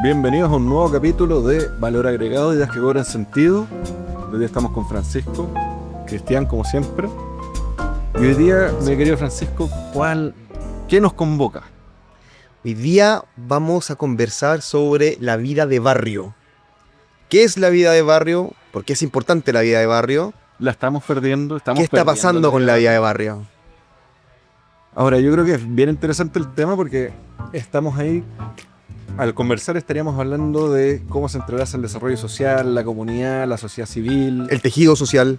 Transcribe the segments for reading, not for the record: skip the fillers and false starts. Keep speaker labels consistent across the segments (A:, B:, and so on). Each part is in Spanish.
A: Bienvenidos a un nuevo capítulo de Valor Agregado, ideas que cobran sentido. Hoy día estamos con Francisco, Cristian como siempre. Y hoy día, mi querido Francisco, ¿qué nos convoca?
B: Hoy día vamos a conversar sobre la vida de barrio. ¿Qué es la vida de barrio? ¿Por qué es importante la vida de barrio?
A: La estamos perdiendo.
B: ¿Qué está pasando con la vida de barrio?
A: Ahora, yo creo que es bien interesante el tema porque estamos ahí. Al conversar estaríamos hablando de cómo se entrelaza el desarrollo social, la comunidad, la sociedad civil.
B: El tejido social.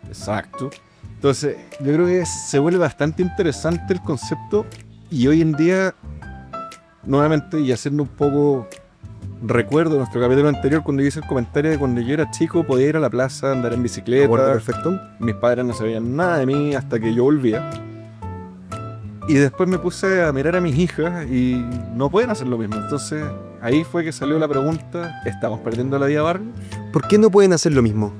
A: Exacto. Entonces, yo creo que se vuelve bastante interesante el concepto y hoy en día, nuevamente, y haciendo un poco recuerdo de nuestro capítulo anterior, cuando yo hice el comentario de cuando yo era chico podía ir a la plaza, andar en bicicleta.
B: Perfecto.
A: Mis padres no sabían nada de mí hasta que yo volvía. Y después me puse a mirar a mis hijas y no pueden hacer lo mismo. Entonces, ahí fue que salió la pregunta, ¿estamos perdiendo la vida de barrio?
B: ¿Por qué no pueden hacer lo mismo?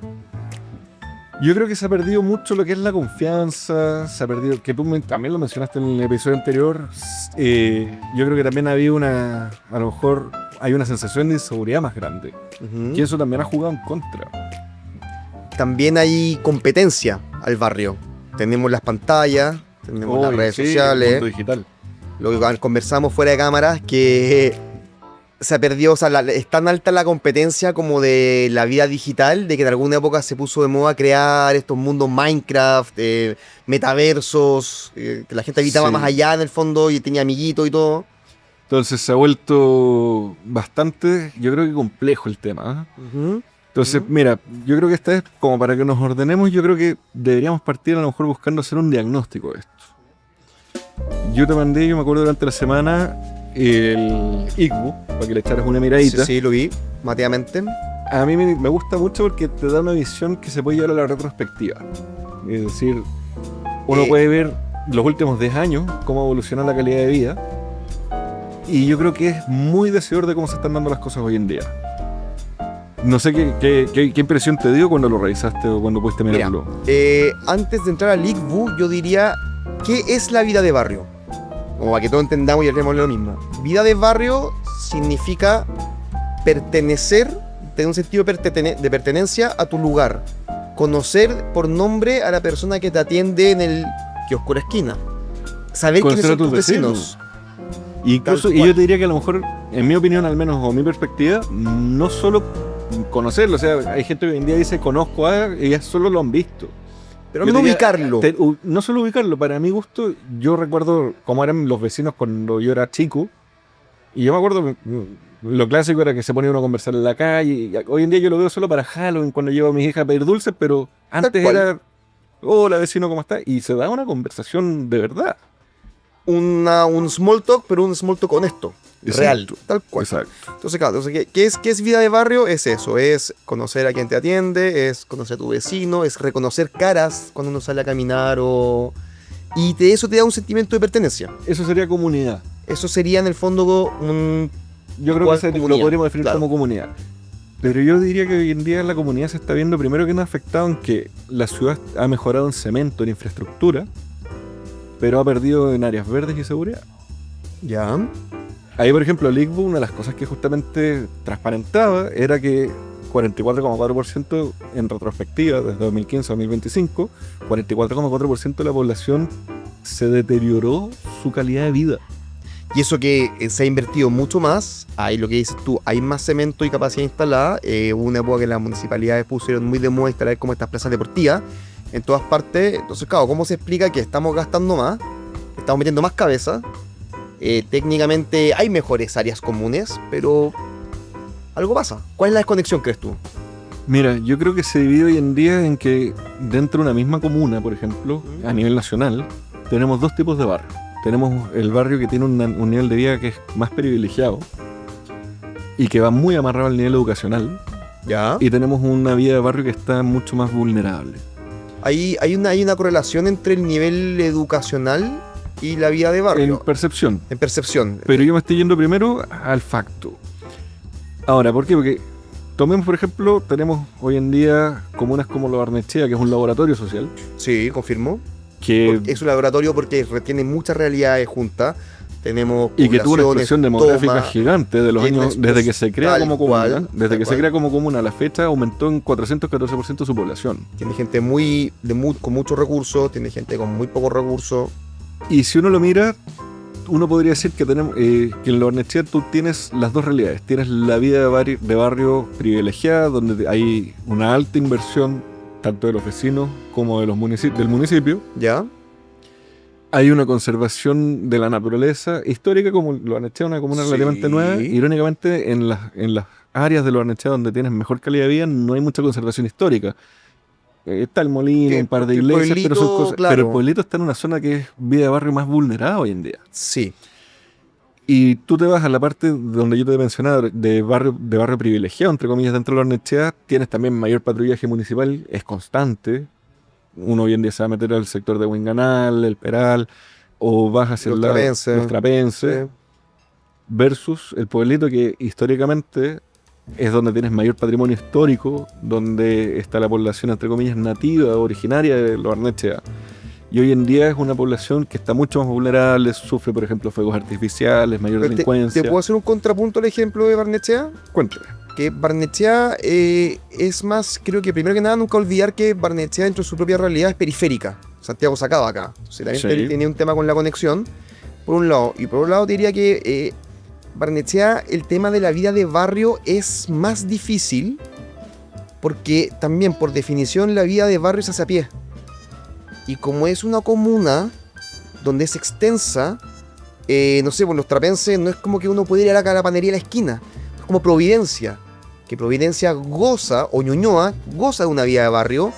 A: Yo creo que se ha perdido mucho lo que es la confianza, se ha perdido, que tú también lo mencionaste en el episodio anterior, yo creo que también a lo mejor hay una sensación de inseguridad más grande, y eso también ha jugado en contra.
B: También hay competencia al barrio. Tenemos las pantallas, tenemos las redes sociales,
A: el mundo digital.
B: lo que conversamos fuera de cámaras, que se perdió, o sea, es tan alta la competencia como de la vida digital, de que en alguna época se puso de moda crear estos mundos Minecraft, metaversos, que la gente habitaba más allá en el fondo y tenía amiguitos y todo.
A: Entonces se ha vuelto bastante, yo creo que complejo el tema, ¿eh? Entonces, mira, yo creo que esta vez, como para que nos ordenemos, yo creo que deberíamos partir a lo mejor buscando hacer un diagnóstico de esto. Yo me acuerdo durante la semana, el ICBU, para que le echaras una miradita.
B: Sí, lo vi, mateamente.
A: A mí me gusta mucho porque te da una visión que se puede llevar a la retrospectiva. Es decir, uno puede ver los últimos 10 años, cómo evoluciona la calidad de vida. Y yo creo que es muy decidor de cómo se están dando las cosas hoy en día. No sé qué impresión te dio cuando lo revisaste o cuando pudiste mirarlo.
B: Mira, antes de entrar al ICBU, yo diría, ¿qué es la vida de barrio? Como para que todos entendamos y hablemos lo mismo. Vida de barrio significa pertenecer, tener un sentido de pertenencia a tu lugar. Conocer por nombre a la persona que te atiende en el kiosco de la esquina. Saber quiénes son tus vecinos.
A: Incluso, y yo te diría que a lo mejor, en mi opinión al menos, o mi perspectiva, no solo conocerlo, o sea, hay gente que hoy en día dice conozco a, y ya solo lo han visto.
B: Pero no ubicarlo.
A: No solo ubicarlo, para mi gusto, yo recuerdo cómo eran los vecinos cuando yo era chico, y yo me acuerdo, lo clásico era que se ponía uno a conversar en la calle, y hoy en día yo lo veo solo para Halloween, cuando llevo a mis hijas a pedir dulces, pero antes era, hola vecino, ¿cómo estás? Y se da una conversación de verdad.
B: Un small talk, pero un small talk honesto, real, tal cual.
A: Exacto.
B: Entonces, claro, ¿qué es vida de barrio? Es eso, es conocer a quien te atiende, es conocer a tu vecino, es reconocer caras cuando uno sale a caminar y eso te da un sentimiento de pertenencia.
A: Eso sería comunidad.
B: Eso sería en el fondo
A: yo creo que lo podríamos definir como comunidad. Pero yo diría que hoy en día la comunidad se está viendo primero que nada afectado en que la ciudad ha mejorado en cemento, en infraestructura, pero ha perdido en áreas verdes y seguridad.
B: Ya.
A: Ahí, por ejemplo, el ICBU, una de las cosas que justamente transparentaba era que 44,4% en retrospectiva, desde 2015 a 2025, 44,4% de la población se deterioró su calidad de vida.
B: Y eso que se ha invertido mucho más, ahí lo que dices tú, hay más cemento y capacidad instalada. Hubo una época que las municipalidades pusieron muy de moda instalar como estas plazas deportivas en todas partes. Entonces, claro, ¿cómo se explica que estamos gastando más? Estamos metiendo más cabeza. Técnicamente hay mejores áreas comunes, pero algo pasa. ¿Cuál es la desconexión, crees tú?
A: Mira, yo creo que se divide hoy en día en que dentro de una misma comuna, por ejemplo, a nivel nacional, tenemos dos tipos de barrio. Tenemos el barrio que tiene un nivel de vida que es más privilegiado y que va muy amarrado al nivel educacional.
B: ¿Ya?
A: Y tenemos una vida de barrio que está mucho más vulnerable.
B: Hay una correlación entre el nivel educacional y la vida de barrio.
A: En percepción.
B: En percepción.
A: Pero yo me estoy yendo primero al facto. Ahora, ¿por qué? Porque tomemos, por ejemplo, tenemos hoy en día comunas como Lo Barnechea, que es un laboratorio social.
B: Sí, confirmo.
A: Que
B: es un laboratorio porque retiene muchas realidades juntas. tenemos
A: Y que tuvo una
B: poblaciones,
A: explosión demográfica
B: toma,
A: gigante de los
B: tiene
A: años,
B: una
A: desde que se crea
B: tal
A: como comuna.
B: cual,
A: Desde
B: tal
A: que se
B: cual.
A: crea como comuna a la fecha aumentó en 414% su población.
B: Tiene gente con muchos recursos, tiene gente con muy pocos recursos.
A: Y si uno lo mira, uno podría decir que tenemos que en Lo Barnechea tú tienes las dos realidades. Tienes la vida de barrio privilegiada, donde hay una alta inversión tanto de los vecinos como de los del municipio.
B: ¿Ya?
A: Hay una conservación de la naturaleza histórica, como Lo Barnechea, una comuna
B: Sí.
A: relativamente nueva. Irónicamente, en las áreas de Lo Barnechea donde tienes mejor calidad de vida, no hay mucha conservación histórica. Está el molino,
B: Que
A: un par de
B: el
A: iglesias, pero son
B: pueblito,
A: cosas.
B: claro.
A: Pero el pueblito está en una zona que es vida de barrio más vulnerada hoy en día.
B: Sí.
A: Y tú te vas a la parte donde yo te he mencionado, de barrio privilegiado, entre comillas, dentro de Lo Barnechea, tienes también mayor patrullaje municipal, es constante. Uno hoy en día se va a meter al sector de Huinganal, El Peral, o vas hacia
B: Los
A: el lado
B: Trapenses.
A: Los Trapenses, versus el pueblito que históricamente es donde tienes mayor patrimonio histórico, donde está la población, entre comillas, nativa, originaria de Lo Barnechea. Y hoy en día es una población que está mucho más vulnerable, sufre, por ejemplo, fuegos artificiales, mayor
B: Pero
A: delincuencia.
B: ¿Te puedo hacer un contrapunto al ejemplo de Barnechea?
A: Cuéntame.
B: Que Barnechea es más, creo que primero que nada nunca olvidar que Barnechea dentro de su propia realidad es periférica. Santiago se acaba acá. O sea, también
A: Sí.
B: tiene un tema con la conexión, por un lado. Y por otro lado te diría que Barnechea, el tema de la vida de barrio es más difícil porque también por definición la vida de barrio se hace a pie. Y como es una comuna donde es extensa, no sé, por los trapenses no es como que uno puede ir a la panería de la esquina. Es como Providencia. Que Providencia goza, o Ñuñoa, goza de una vida de barrio.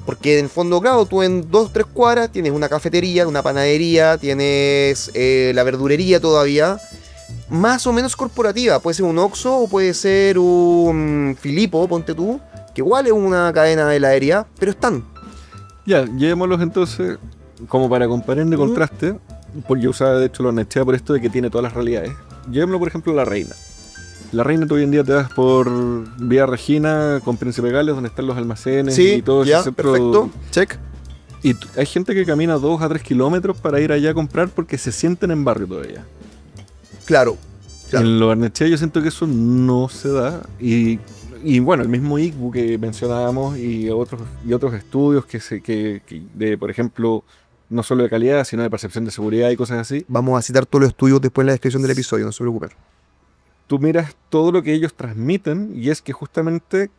B: Porque en el fondo, claro, tú en 2-3 cuadras tienes una cafetería, una panadería, tienes la verdurería todavía. Más o menos corporativa. Puede ser un Oxxo o puede ser un Filipo, ponte tú. Que igual es una cadena de heladería, pero están.
A: Ya, llevémoslos entonces como para comparar de contraste, porque yo usaba de hecho Lo Barnechea por esto de que tiene todas las realidades. Llevémoslo por ejemplo a La Reina. La Reina tú hoy en día te vas por Vía Regina con Príncipe Gales, donde están los almacenes
B: Sí,
A: y todo
B: ya,
A: ese centro.
B: perfecto. Check.
A: Y hay gente que camina 2 a 3 kilómetros para ir allá a comprar porque se sienten en barrio todavía.
B: Claro. Claro.
A: En Lo Barnechea yo siento que eso no se da. Y bueno, el mismo ICBU que mencionábamos y otros estudios que de, por ejemplo, no solo de calidad, sino de percepción de seguridad y cosas así.
B: Vamos a citar todos los estudios después en la descripción del episodio, no se preocupen.
A: Tú miras todo lo que ellos transmiten y es que justamente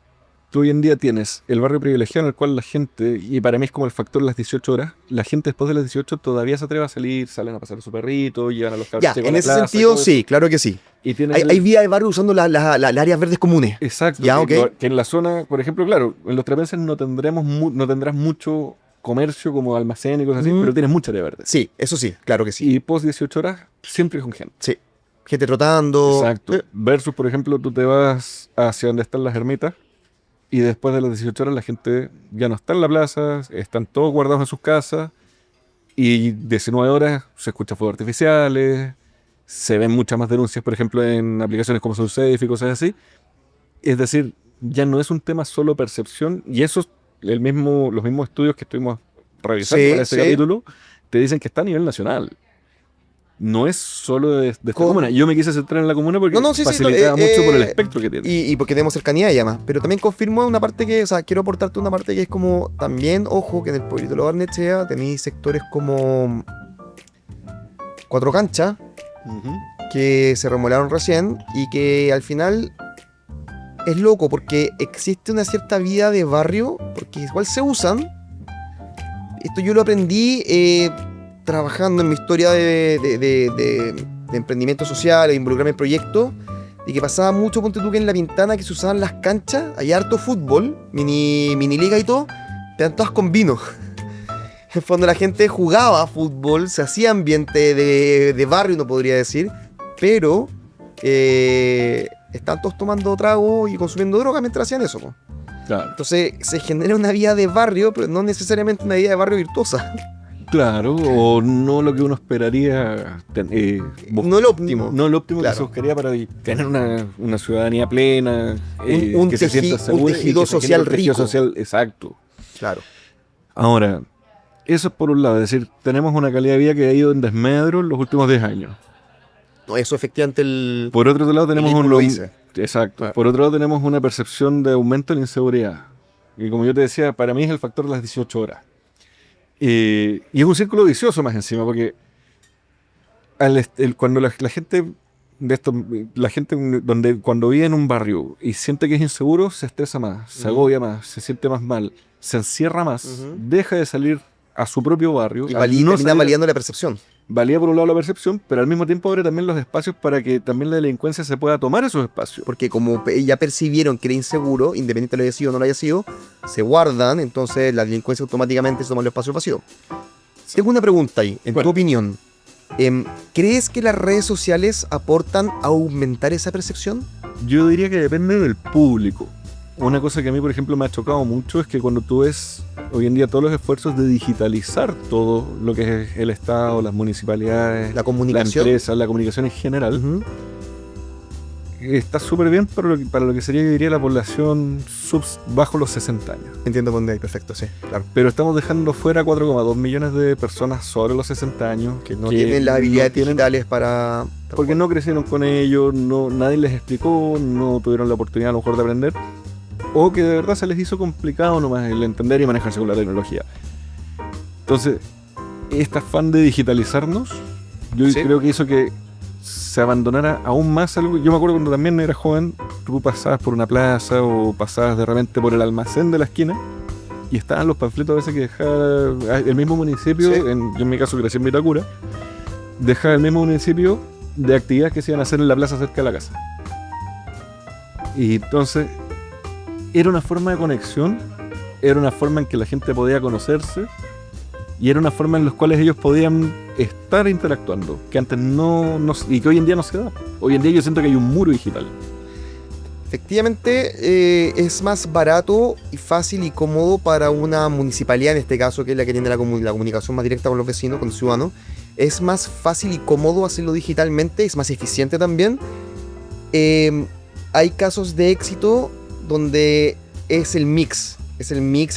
A: tú hoy en día tienes el barrio privilegiado en el cual la gente, y para mí es como el factor las 18 horas, la gente después de las 18 todavía se atreve a salir, salen a pasar a su perrito, llevan a los cabros
B: Ya,
A: chicos a
B: en
A: la
B: ese
A: plaza,
B: sentido,
A: todo eso.
B: sí, claro que sí.
A: Y tienes
B: Hay vida de barrio usando las áreas verdes comunes.
A: Exacto.
B: Ya,
A: que,
B: ok.
A: que en la zona, por ejemplo, claro, en los trapenses no tendrás mucho comercio como almacén y cosas así, pero tienes mucha área verde.
B: Sí, eso sí, claro que sí.
A: Y post 18 horas siempre con gente.
B: Sí. Gente trotando.
A: Exacto. Versus, por ejemplo, tú te vas hacia donde están las ermitas y después de las 18 horas la gente ya no está en la plaza, están todos guardados en sus casas y 19 horas se escuchan fuegos artificiales, se ven muchas más denuncias, por ejemplo, en aplicaciones como SoundSafe y cosas así. Es decir, ya no es un tema solo percepción y eso, los mismos estudios que estuvimos revisando
B: Sí,
A: para ese
B: sí.
A: capítulo, te dicen que está a nivel nacional. No es solo de esta
B: ¿Cómo?
A: comuna. Yo me quise centrar en la comuna porque
B: No, sí, sí,
A: facilitaba mucho por el espectro que tiene.
B: Y porque tenemos cercanía y además. Pero también confirmo una parte que, o sea, quiero aportarte una parte que es como, también, ojo, que en el pueblito de Lo Barnechea tenéis sectores como Cuatro Canchas,
A: Ujú.
B: que se remodelaron recién y que al final es loco porque existe una cierta vida de barrio, porque igual se usan. Esto yo lo aprendí trabajando en mi historia de emprendimiento social e involucrarme en proyectos, y que pasaba mucho, ponte tú, que en La Pintana que se usaban las canchas, hay harto fútbol, mini liga y todo, eran todas con vino. En el fondo la gente jugaba fútbol, se hacía ambiente de barrio, no podría decir, pero estaban todos tomando trago y consumiendo droga mientras hacían eso, po.
A: Claro.
B: Entonces se genera una vida de barrio, pero no necesariamente una vida de barrio virtuosa.
A: Claro, o no lo que uno esperaría.
B: No lo óptimo.
A: No lo óptimo
B: Claro.
A: que se buscaría para tener una ciudadanía plena,
B: Un
A: que se sienta segura.
B: un tejido
A: y que se
B: social
A: genere un tejido
B: rico.
A: social, exacto.
B: Claro.
A: Ahora, eso es por un lado, es decir, tenemos una calidad de vida que ha ido en desmedro en los últimos 10 años.
B: No, eso efectivamente
A: Por otro lado tenemos
B: mismo lo dice.
A: Exacto.
B: Ah.
A: Por otro lado tenemos una percepción de aumento en la inseguridad. Y como yo te decía, para mí es el factor de las 18 horas. Y es un círculo vicioso más encima, porque cuando la gente de esto, la gente cuando vive en un barrio y siente que es inseguro, se estresa más, se agobia más, se siente más mal, se encierra más, deja de salir a su propio barrio.
B: Y termina validando la percepción.
A: Valía por un lado la percepción, pero al mismo tiempo abre también los espacios para que también la delincuencia se pueda tomar esos espacios.
B: Porque como ya percibieron que era inseguro, independiente de lo haya sido o no lo haya sido, se guardan, entonces la delincuencia automáticamente se toma los espacios vacíos. Tengo una pregunta ahí, en tu opinión. ¿Crees que las redes sociales aportan a aumentar esa percepción?
A: Yo diría que depende del público. Una cosa que a mí, por ejemplo, me ha chocado mucho es que cuando tú ves hoy en día todos los esfuerzos de digitalizar todo lo que es el Estado, las municipalidades,
B: la comunicación,
A: la empresa, la comunicación en general, está súper bien para lo que sería, yo diría, la población bajo los 60 años.
B: Entiendo por dónde hay, perfecto, sí, claro.
A: Pero estamos dejando fuera 4,2 millones de personas sobre los 60 años
B: que no tienen las habilidades digitales para...
A: Porque no crecieron con ellos, nadie les explicó, no tuvieron la oportunidad a lo mejor de aprender, o que de verdad se les hizo complicado nomás el entender y manejarse con la tecnología. Entonces, este afán de digitalizarnos, yo creo que hizo que se abandonara aún más algo. Yo me acuerdo cuando también era joven, tú pasabas por una plaza o pasabas de repente por el almacén de la esquina y estaban los panfletos a veces que dejaba el mismo municipio, yo en mi caso crecí en Vitacura, dejaba el mismo municipio de actividades que se iban a hacer en la plaza cerca de la casa. Y entonces era una forma de conexión, era una forma en que la gente podía conocerse y era una forma en la cual ellos podían estar interactuando, que antes y que hoy en día no se da. Hoy en día yo siento que hay un muro digital.
B: Efectivamente, es más barato y fácil y cómodo para una municipalidad, en este caso, que es la que tiene la comunicación más directa con los vecinos, con los ciudadanos. Es más fácil y cómodo hacerlo digitalmente, es más eficiente también. Hay casos de éxito donde es el mix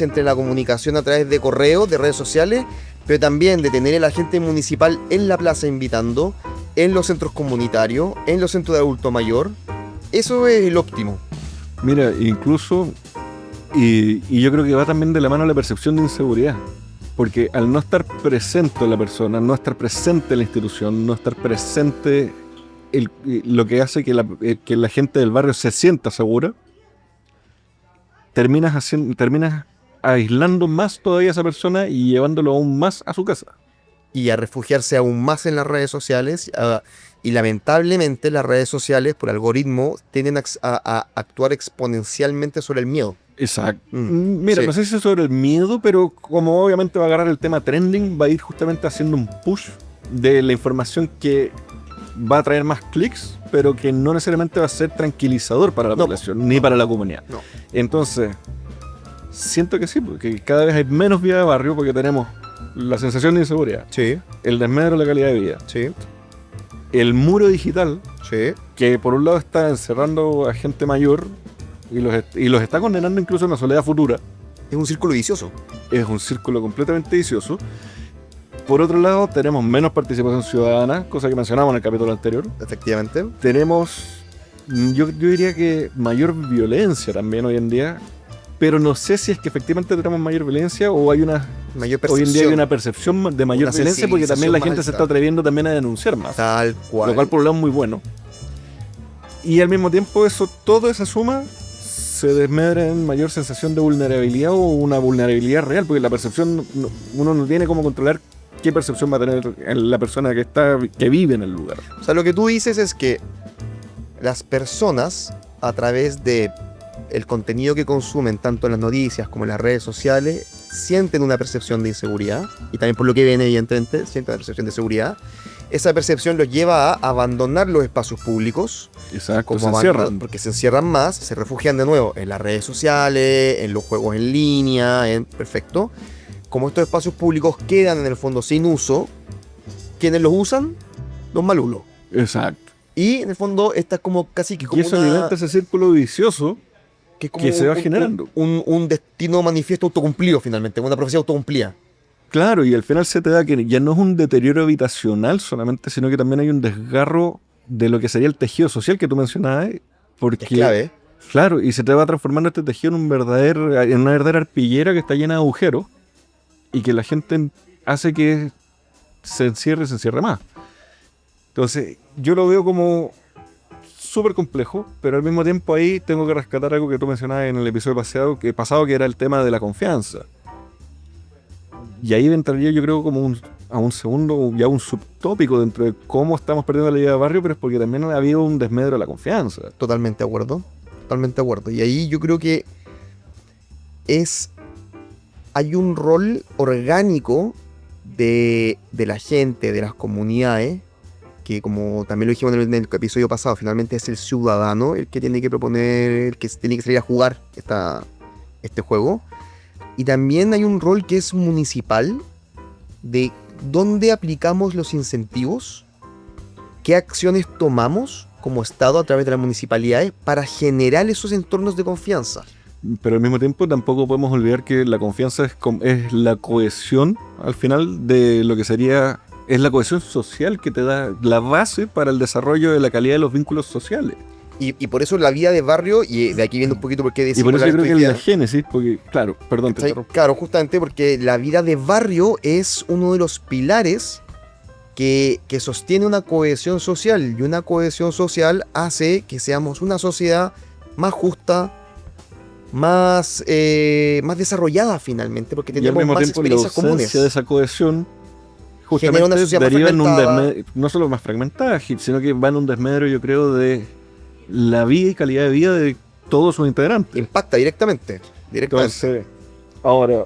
B: entre la comunicación a través de correo, de redes sociales, pero también de tener el agente municipal en la plaza invitando, en los centros comunitarios, en los centros de adulto mayor. Eso es el óptimo.
A: Mira, incluso, y yo creo que va también de la mano la percepción de inseguridad, porque al no estar presente la persona, no estar presente la institución, no estar presente lo que hace que la gente del barrio se sienta segura, terminas aislando más todavía a esa persona y llevándolo aún más a su casa.
B: Y a refugiarse aún más en las redes sociales. Y lamentablemente las redes sociales, por algoritmo, tienden a actuar exponencialmente sobre el miedo.
A: Exacto. Mira, no sé si es sobre el miedo, pero como obviamente va a agarrar el tema trending, va a ir justamente haciendo un push de la información que va a traer más clics, pero que no necesariamente va a ser tranquilizador para la población, ni para la comunidad. No. Entonces, siento que sí, porque cada vez hay menos vida de barrio, porque tenemos la sensación de inseguridad, el desmedro de la calidad de vida, el muro digital, que por un lado está encerrando a gente mayor y los está condenando incluso a una soledad futura.
B: Es un círculo vicioso. Es
A: un círculo completamente vicioso. Por otro lado, tenemos menos participación ciudadana, cosa que mencionamos en el capítulo anterior.
B: Efectivamente.
A: Tenemos, yo diría que mayor violencia también hoy en día, pero no sé si es que efectivamente tenemos mayor violencia o hay una
B: mayor percepción.
A: Hoy en día hay una percepción de mayor violencia porque también la gente se está atreviendo también a denunciar más.
B: Tal cual.
A: Lo cual por un lado es muy bueno. Y al mismo tiempo toda esa suma se desmedra en mayor sensación de vulnerabilidad o una vulnerabilidad real, porque la percepción, uno no tiene cómo controlar qué percepción va a tener la persona que vive en el lugar.
B: O sea, lo que tú dices es que las personas, a través de el contenido que consumen, tanto en las noticias como en las redes sociales, sienten una percepción de inseguridad, y también por lo que ven, evidentemente, sienten una percepción de seguridad. Esa percepción los lleva a abandonar los espacios públicos.
A: Exacto, se encierran.
B: Porque se encierran más, se refugian de nuevo en las redes sociales, en los juegos en línea, perfecto. Como estos espacios públicos quedan en el fondo sin uso, ¿quiénes los usan? Los malulos.
A: Exacto.
B: Y en el fondo esta es como casi que como
A: y eso alimenta ese círculo vicioso que se va generando.
B: Un destino manifiesto autocumplido finalmente, una profecía autocumplida.
A: Claro, y al final se te da que ya no es un deterioro habitacional solamente, sino que también hay un desgarro de lo que sería el tejido social que tú mencionabas, porque
B: Es clave.
A: claro, y se te va transformando este tejido en una verdadera arpillera que está llena de agujeros y que la gente hace que se encierre más. Entonces, yo lo veo como súper complejo, pero al mismo tiempo ahí tengo que rescatar algo que tú mencionabas en el episodio pasado, que era el tema de la confianza. Y ahí entraría yo creo como a un segundo, ya un subtópico dentro de cómo estamos perdiendo la vida de barrio, pero es porque también ha habido un desmedro de la confianza.
B: Totalmente de acuerdo. Totalmente de acuerdo. Y ahí yo creo que hay un rol orgánico de la gente, de las comunidades, que como también lo dijimos en el episodio pasado, finalmente es el ciudadano el que tiene que proponer, el que tiene que salir a jugar este juego. Y también hay un rol que es municipal, de dónde aplicamos los incentivos, qué acciones tomamos como Estado a través de las municipalidades para generar esos entornos de confianza.
A: Pero al mismo tiempo tampoco podemos olvidar que la confianza es la cohesión, al final, de lo que sería... Es la cohesión social que te da la base para el desarrollo de la calidad de los vínculos sociales.
B: Y por eso la vida de barrio, y de aquí viendo un poquito por qué
A: Y
B: decimos
A: por eso yo creo que es la
B: electricidad.
A: génesis, porque, claro, perdón, te interrumpo.
B: Claro, justamente porque la vida de barrio es uno de los pilares que sostiene una cohesión social. Y una cohesión social hace que seamos una sociedad más justa, más desarrollada finalmente, porque
A: Y al
B: tenemos
A: mismo
B: más
A: tiempo la
B: experiencias
A: ausencia
B: comunes.
A: de esa cohesión
B: Genera una
A: justamente
B: sociedad más
A: deriva en un
B: fragmentada.
A: no solo más fragmentada, sino que va en un desmedro, yo creo, de la vida y calidad de vida de todos sus integrantes.
B: Impacta directamente.
A: Entonces, ahora,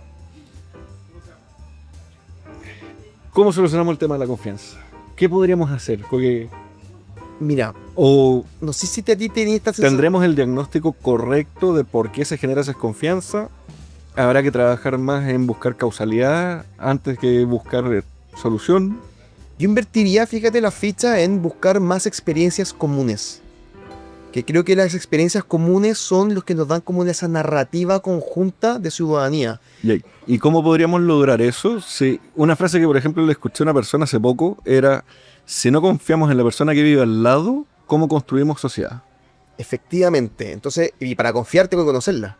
A: ¿cómo solucionamos el tema de la confianza? ¿Qué podríamos hacer? Porque,
B: Mira,
A: o
B: no sé si a ti tenías esta sensación.
A: tendremos el diagnóstico correcto de por qué se genera esa desconfianza. Habrá que trabajar más en buscar causalidad antes que buscar solución.
B: Yo invertiría, fíjate, la ficha en buscar más experiencias comunes. Que creo que las experiencias comunes son los que nos dan como esa narrativa conjunta de ciudadanía.
A: ¿Y cómo podríamos lograr eso? Si una frase que, por ejemplo, le escuché a una persona hace poco era: si no confiamos en la persona que vive al lado, ¿cómo construimos sociedad?
B: Efectivamente. Entonces, y para confiar tengo que conocerla.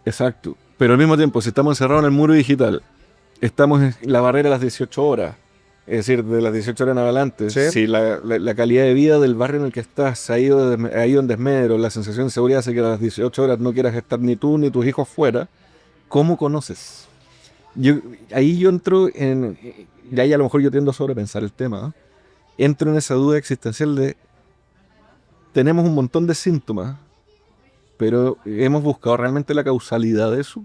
A: Exacto. Pero al mismo tiempo, si estamos encerrados en el muro digital, estamos en la barrera de las 18 horas, es decir, de las 18 horas en adelante,
B: Sí.
A: si la calidad de vida del barrio en el que estás ha ido en desmedro, la sensación de seguridad hace que a las 18 horas no quieras estar ni tú ni tus hijos fuera, ¿cómo conoces? Ahí yo entro en... Y ahí a lo mejor yo tiendo a sobrepensar el tema, ¿eh? Entro en esa duda existencial de... Tenemos un montón de síntomas, pero ¿hemos buscado realmente la causalidad de eso?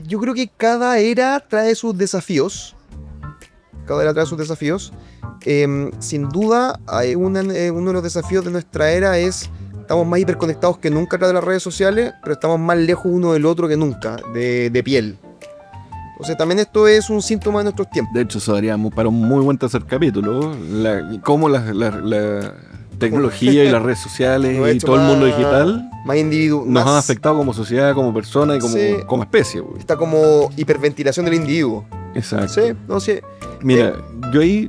B: Yo creo que cada era trae sus desafíos. Cada era trae sus desafíos. Sin duda, uno de los desafíos de nuestra era es... Estamos más hiperconectados que nunca a través de las redes sociales, pero estamos más lejos uno del otro que nunca, de piel. Entonces también esto es un síntoma de nuestros tiempos.
A: De hecho, eso daría para un muy buen tercer capítulo. Cómo la tecnología y las redes sociales
B: Lo ha
A: y
B: hecho
A: todo el mundo
B: más-
A: digital
B: Más individuo.
A: nos han
B: más-
A: afectado como sociedad, como persona y
B: Sí.
A: como especie. Güey.
B: Está como hiperventilación del individuo.
A: Exacto.
B: Sí, no sé.
A: Mira, yo ahí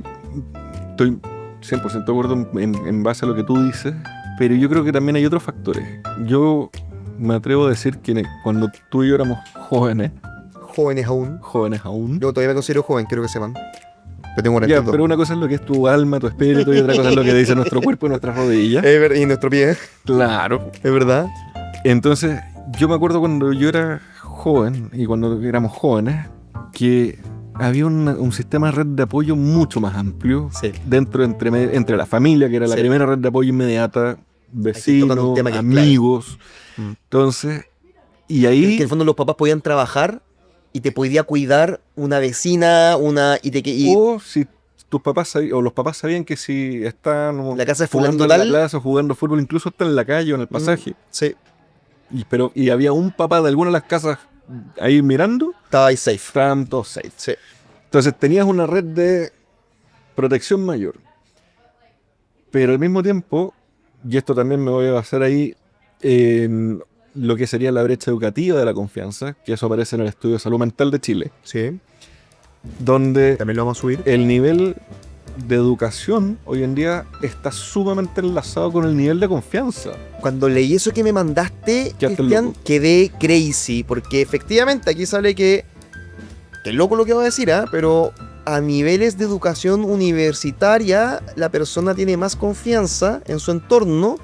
A: estoy 100% de acuerdo en base a lo que tú dices, pero yo creo que también hay otros factores. Yo me atrevo a decir que cuando tú y yo éramos jóvenes
B: Jóvenes aún.
A: aún,
B: Yo todavía me considero joven, quiero que sepan. Pero tengo
A: ya,
B: 42.
A: pero una cosa es lo que es tu alma, tu espíritu, y otra cosa es lo que dice nuestro cuerpo y nuestras rodillas.
B: Y nuestro pie,
A: Claro.
B: es verdad.
A: Entonces, yo me acuerdo cuando yo era joven y cuando éramos jóvenes, que había un sistema de red de apoyo mucho más amplio
B: Sí.
A: entre la familia, que era la
B: Sí.
A: primera red de apoyo inmediata,
B: tocando
A: vecinos,
B: un tema que es clave.
A: amigos.
B: Mm.
A: Entonces, y
B: Que
A: ahí,
B: en el fondo los papás podían trabajar y te podía cuidar una vecina,
A: o si tus papás o los papás sabían que si están
B: la casa de
A: jugando
B: fulano
A: en la
B: tal.
A: plaza o jugando fútbol, incluso hasta en la calle o en el pasaje,
B: Sí,
A: y había un papá de alguna de las casas ahí mirando,
B: estaba ahí safe.
A: estaban todos safe.
B: Sí.
A: Entonces tenías una red de protección mayor. Pero al mismo tiempo, y esto también me voy a basar ahí en lo que sería la brecha educativa de la confianza, que eso aparece en el Estudio de Salud Mental de Chile,
B: Sí.
A: donde
B: También lo vamos a subir.
A: el nivel de educación hoy en día está sumamente enlazado con el nivel de confianza.
B: Cuando leí eso que me mandaste,
A: Quedaste
B: Cristian,
A: loco.
B: quedé crazy, porque efectivamente aquí sale que loco lo que voy a decir, pero a niveles de educación universitaria la persona tiene más confianza en su entorno,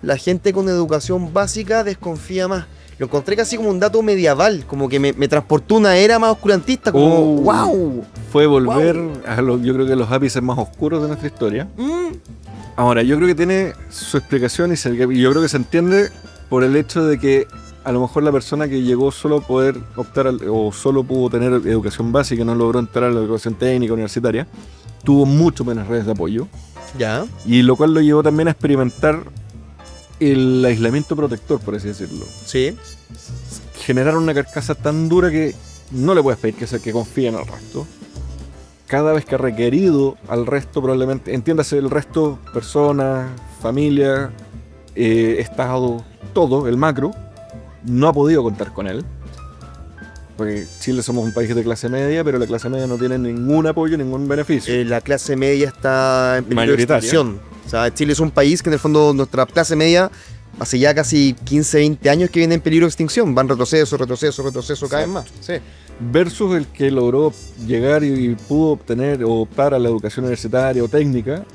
B: la gente con educación básica desconfía más. Lo encontré casi como un dato medieval, como que me transportó a una era más oscurantista, como ¡wow!
A: Fue volver a yo creo que los ápices más oscuros de nuestra historia. Ahora, yo creo que tiene su explicación y yo creo que se entiende por el hecho de que a lo mejor la persona que llegó solo a poder optar o solo pudo tener educación básica, no logró entrar a la educación técnica universitaria, tuvo mucho menos redes de apoyo.
B: Ya.
A: Y lo cual lo llevó también a experimentar el aislamiento protector, por así decirlo.
B: Sí.
A: Generaron una carcasa tan dura que no le puedes pedir que confíe en el resto. Cada vez que ha requerido al resto, probablemente, entiéndase el resto, personas, familia, Estado, todo, el macro, no ha podido contar con él. Porque Chile somos un país de clase media, pero la clase media no tiene ningún apoyo, ningún beneficio.
B: La clase media está en peligro de
A: Mayoritaria.
B: extinción. O sea, Chile es un país que en el fondo nuestra clase media hace ya casi 15, 20 años que viene en peligro de extinción. Van retroceso cada vez más. Sí.
A: Versus el que logró llegar y pudo obtener o optar a la educación universitaria o técnica,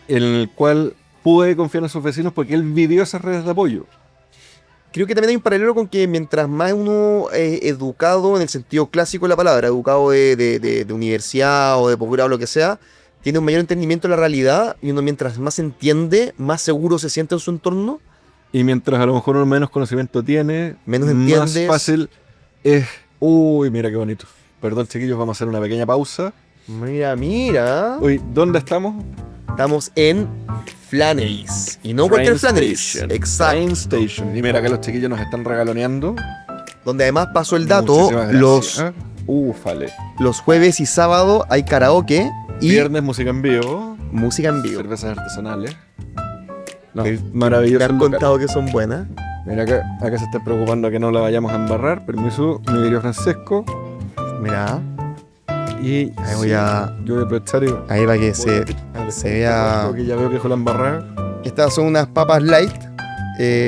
A: en el cual pude confiar en sus vecinos porque él vivió esas redes de apoyo.
B: Creo que también hay un paralelo con que mientras más uno es educado en el sentido clásico de la palabra, educado de universidad o de posgrado o lo que sea, tiene un mayor entendimiento de la realidad y uno mientras más entiende, más seguro se siente en su entorno.
A: Y mientras a lo mejor uno menos conocimiento tiene,
B: Menos
A: más
B: entiendes.
A: fácil es... Uy, mira qué bonito. Perdón, chiquillos, vamos a hacer una pequeña pausa.
B: Mira.
A: Uy, ¿dónde estamos?
B: Estamos en Flannery's. Y no cualquier Flannery's.
A: Station.
B: Exacto.
A: Train Station. Y mira que los chiquillos nos están regaloneando.
B: Donde además pasó el dato,
A: Muchísimas gracias. Ufale.
B: los jueves y sábado hay karaoke y
A: Viernes, música en vivo.
B: música en vivo.
A: Cervezas artesanales. No,
B: Me
A: maravilloso.
B: han
A: el local.
B: contado que son buenas.
A: Mira, acá se está preocupando que no la vayamos a embarrar. Permiso, mi querido Francesco.
B: Mira,
A: Y
B: ahí voy a...
A: yo voy a aprovechar y...
B: Ahí para que se vea...
A: Porque ya veo que dejó la embarrada.
B: Estas son unas papas light.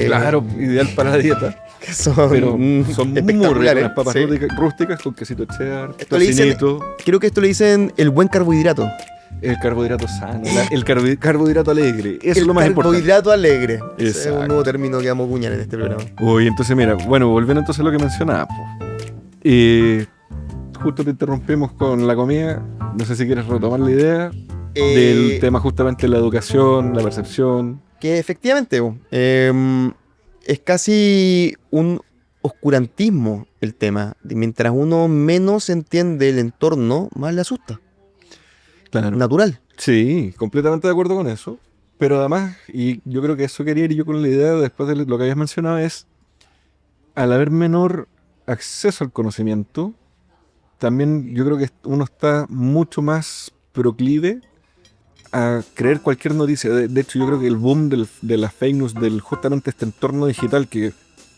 A: Claro, ideal para la dieta.
B: Que son,
A: Pero son muy ricas,
B: espectaculares.
A: unas papas
B: Sí.
A: rústicas con quesito cheddar,
B: Esto le dicen-
A: tocinito,
B: Creo que esto le dicen el buen carbohidrato.
A: el carbohidrato sano, el carbohidrato alegre. Eso es lo más importante.
B: Carbohidrato alegre. Ese es
A: Exacto.
B: un nuevo término que vamos a acuñar en este programa.
A: Uy, entonces mira, bueno, volviendo entonces a lo que mencionaba. Justo te interrumpimos con la comida. No sé si quieres retomar la idea del tema justamente de la educación, la percepción.
B: Que efectivamente es casi un oscurantismo el tema. Mientras uno menos entiende el entorno, más le asusta.
A: Claro.
B: Natural.
A: Sí, completamente de acuerdo con eso. Pero además, y yo creo que eso quería ir yo con la idea después de lo que habías mencionado, es al haber menor acceso al conocimiento, también yo creo que uno está mucho más proclive a creer cualquier noticia. De hecho, yo creo que el boom de las fake news, del justamente este entorno digital, que,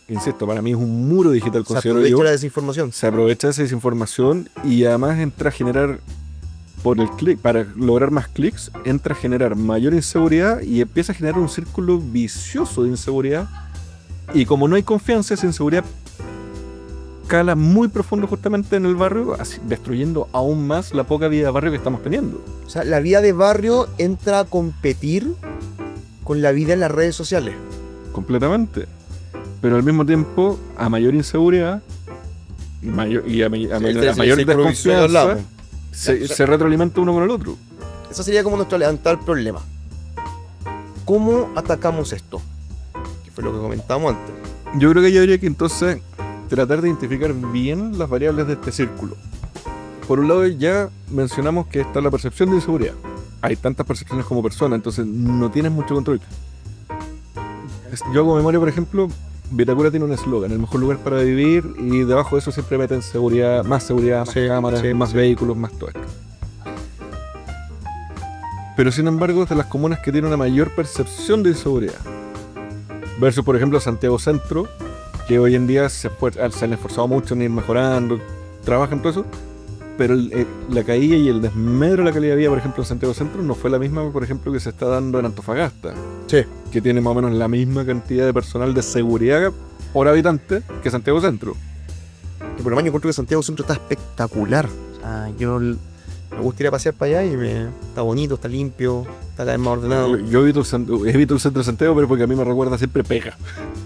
A: insisto, para mí es un muro digital,
B: Se
A: considero
B: aprovecha
A: yo,
B: la desinformación.
A: se aprovecha de esa desinformación y además entra a generar, por el clic, para lograr más clics, entra a generar mayor inseguridad y empieza a generar un círculo vicioso de inseguridad. Y como no hay confianza, esa inseguridad cala muy profundo justamente en el barrio, así, destruyendo aún más la poca vida de barrio que estamos teniendo.
B: O sea, la vida de barrio entra a competir con la vida en las redes sociales.
A: Completamente. Pero al mismo tiempo, a mayor inseguridad y a mayor desconfianza, se retroalimenta uno con el otro.
B: Eso sería como nuestro levantar problema. ¿Cómo atacamos esto? Que fue lo que comentamos antes.
A: Yo creo que yo diría que entonces tratar de identificar bien las variables de este círculo. Por un lado, ya mencionamos que está la percepción de inseguridad. Hay tantas percepciones como personas, entonces no tienes mucho control. Yo hago memoria, por ejemplo, Vitacura tiene un eslogan: el mejor lugar para vivir, y debajo de eso siempre meten seguridad, más cámaras, más vehículos, más todo esto. Pero sin embargo, es de las comunas que tienen una mayor percepción de inseguridad. Versus, por ejemplo, Santiago Centro, que hoy en día se han esforzado mucho en ir mejorando, trabajan todo eso, pero la caída y el desmedro de la calidad de vida, por ejemplo, en Santiago Centro no fue la misma, por ejemplo, que se está dando en Antofagasta,
B: Sí.
A: que tiene más o menos la misma cantidad de personal de seguridad por habitante que Santiago Centro.
B: Y por lo menos yo encuentro que Santiago Centro está espectacular. O sea, me gusta ir a pasear para allá y está bonito, está limpio, está cada vez más ordenado.
A: Yo evito el centro de Santiago, pero porque a mí me recuerda siempre pega.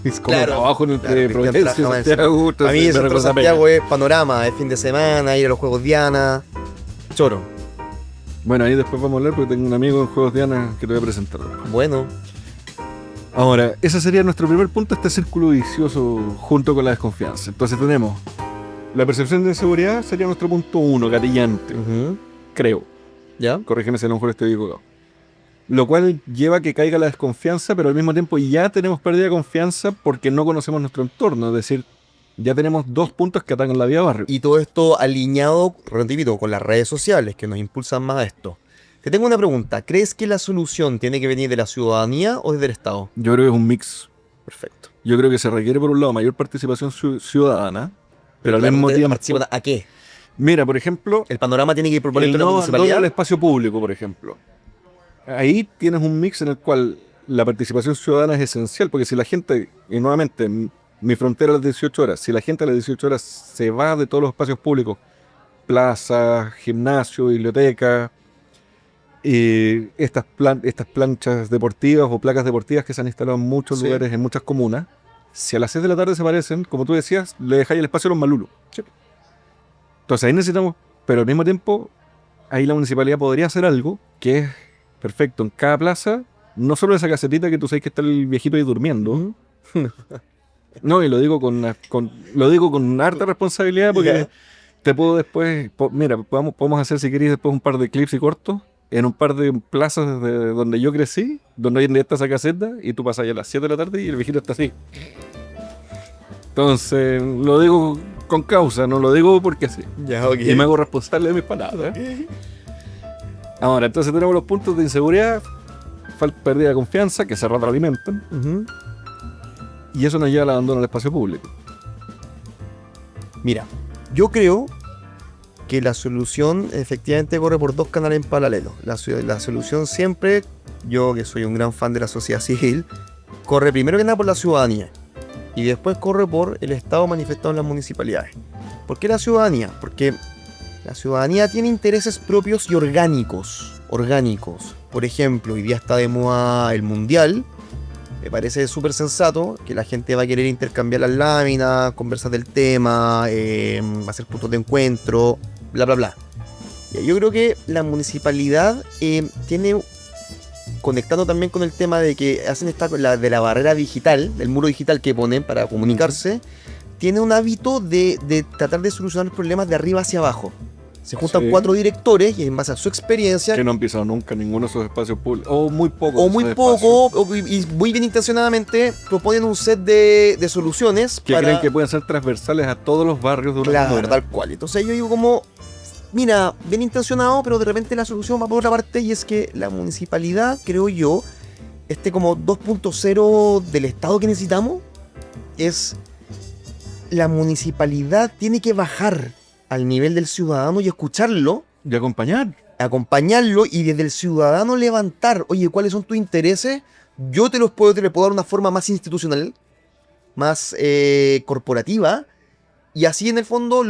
A: Es como
B: Claro,
A: trabajo entre
B: claro,
A: Providencia y
B: jamás.
A: Santiago.
B: A mí el
A: me
B: centro de
A: recuerda
B: Santiago
A: pega.
B: es panorama, es fin de semana, ir a los Juegos Diana, choro.
A: Bueno, ahí después vamos a hablar porque tengo un amigo en Juegos Diana que te voy a presentar.
B: Bueno,
A: Ahora, ese sería nuestro primer punto, este círculo vicioso junto con la desconfianza. Entonces tenemos la percepción de inseguridad, sería nuestro punto 1, gatillante, creo.
B: ¿ya?
A: Corrígeme si a lo mejor estoy equivocado. Lo cual lleva a que caiga la desconfianza, pero al mismo tiempo ya tenemos pérdida de confianza porque no conocemos nuestro entorno. Es decir, ya tenemos 2 puntos que atacan la vida barrio.
B: Y todo esto alineado, repito, con las redes sociales que nos impulsan más a esto. Te tengo una pregunta. ¿Crees que la solución tiene que venir de la ciudadanía o desde el Estado?
A: Yo creo que es un mix.
B: Perfecto.
A: Yo creo que se requiere, por un lado, mayor participación ciudadana, pero al
B: Claro,
A: mismo
B: ¿ustedes
A: tiempo...
B: participan a qué?
A: Mira, por ejemplo,
B: El panorama tiene que proponer
A: el
B: la
A: no
B: municipalidad.
A: al espacio público, por ejemplo. Ahí tienes un mix en el cual la participación ciudadana es esencial, porque si la gente, y nuevamente, mi frontera a las 18 horas, si la gente a las 18 horas se va de todos los espacios públicos, plazas, gimnasio, biblioteca, estas planchas deportivas o placas deportivas que se han instalado en muchos
B: Sí.
A: lugares, en muchas comunas, si a las 6 de la tarde se aparecen, como tú decías, le dejáis el espacio a los malulos. Entonces ahí necesitamos, pero al mismo tiempo, ahí la municipalidad podría hacer algo que es perfecto. En cada plaza, no solo esa casetita que tú sabes que está el viejito ahí durmiendo. No, y lo digo con harta responsabilidad porque
B: Ya.
A: te puedo después, mira, podemos hacer si queréis después un par de clips y cortos en un par de plazas de donde yo crecí, donde hoy en día está esa caseta y tú pasas ya a las 7 de la tarde y el viejito está así. Entonces, lo digo con causa, no lo digo porque así.
B: Ya, ok.
A: Y me hago responsable de mis palabras. Ahora, entonces tenemos los puntos de inseguridad, pérdida de confianza, que se retroalimentan,
B: Ujú.
A: y eso nos lleva al abandono del espacio público.
B: Mira, yo creo que la solución efectivamente corre por 2 canales en paralelo. La solución siempre, yo que soy un gran fan de la sociedad civil, corre primero que nada por la ciudadanía y después corre por el Estado manifestado en las municipalidades. ¿Por qué la ciudadanía? Porque la ciudadanía tiene intereses propios y orgánicos. Por ejemplo, hoy día está de moda el mundial. Me parece súper sensato que la gente va a querer intercambiar las láminas, conversar del tema, hacer puntos de encuentro, bla, bla, bla. Y yo creo que la municipalidad tiene, conectando también con el tema de que hacen de la barrera digital, del muro digital que ponen para comunicarse, tiene un hábito de tratar de solucionar los problemas de arriba hacia abajo. Se juntan
A: Sí.
B: 4 directores y en base a su experiencia
A: Que no han pisado nunca ninguno de esos espacios públicos, o muy poco.
B: o
A: de
B: muy
A: esos
B: poco,
A: espacios,
B: y muy bien intencionadamente proponen un set de soluciones
A: que
B: para...
A: creen que pueden ser transversales a todos los barrios de una
B: Claro,
A: comuna.
B: tal cual. Entonces yo digo como, mira, bien intencionado, pero de repente la solución va por otra parte y es que la municipalidad, creo yo, como 2.0 del Estado que necesitamos, es la municipalidad tiene que bajar al nivel del ciudadano y escucharlo,
A: Y acompañar.
B: acompañarlo y desde el ciudadano levantar, oye, ¿cuáles son tus intereses? Yo te le puedo dar una forma más institucional, más corporativa, y así en el fondo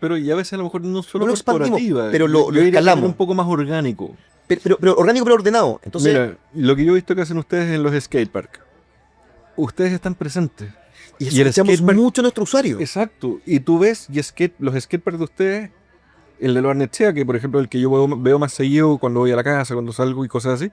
A: Pero y a veces a lo mejor no solo
B: No lo expandimos,
A: corporativa.
B: pero lo
A: yo diría
B: escalamos.
A: un poco más orgánico.
B: pero orgánico pero ordenado. Entonces,
A: Mira, lo que yo he visto que hacen ustedes en los skateparks. Ustedes están presentes.
B: y
A: y el
B: escuchamos
A: skatepark-
B: mucho a nuestro usuario.
A: Exacto. Y tú ves los skateparks de ustedes, el de Barnechea, que por ejemplo el que yo veo más seguido cuando voy a la casa, cuando salgo y cosas así.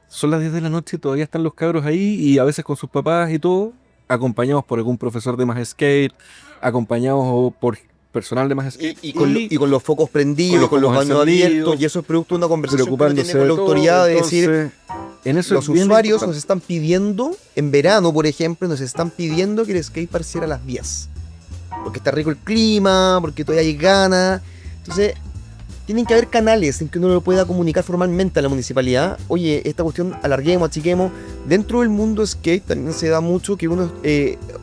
A: Son las 10 de la noche y todavía están los cabros ahí y a veces con sus papás y todo, acompañados por algún profesor de más skate, acompañados por personal de más skate.
B: Y con los focos prendidos, con los
A: focos
B: baños abiertos,
A: encendidos,
B: y eso es producto de una conversación que uno
A: preocupándose
B: tiene con la
A: de todo.
B: autoridad de decir,
A: Entonces, en eso
B: los
A: es bien
B: usuarios
A: importante.
B: nos están pidiendo, en verano por ejemplo, nos están pidiendo que el skatepark cierre a las 10. Porque está rico el clima, porque todavía hay ganas. Entonces, tienen que haber canales en que uno lo pueda comunicar formalmente a la municipalidad. Oye, esta cuestión alarguemos, achiquemos. Dentro del mundo skate también se da mucho que uno,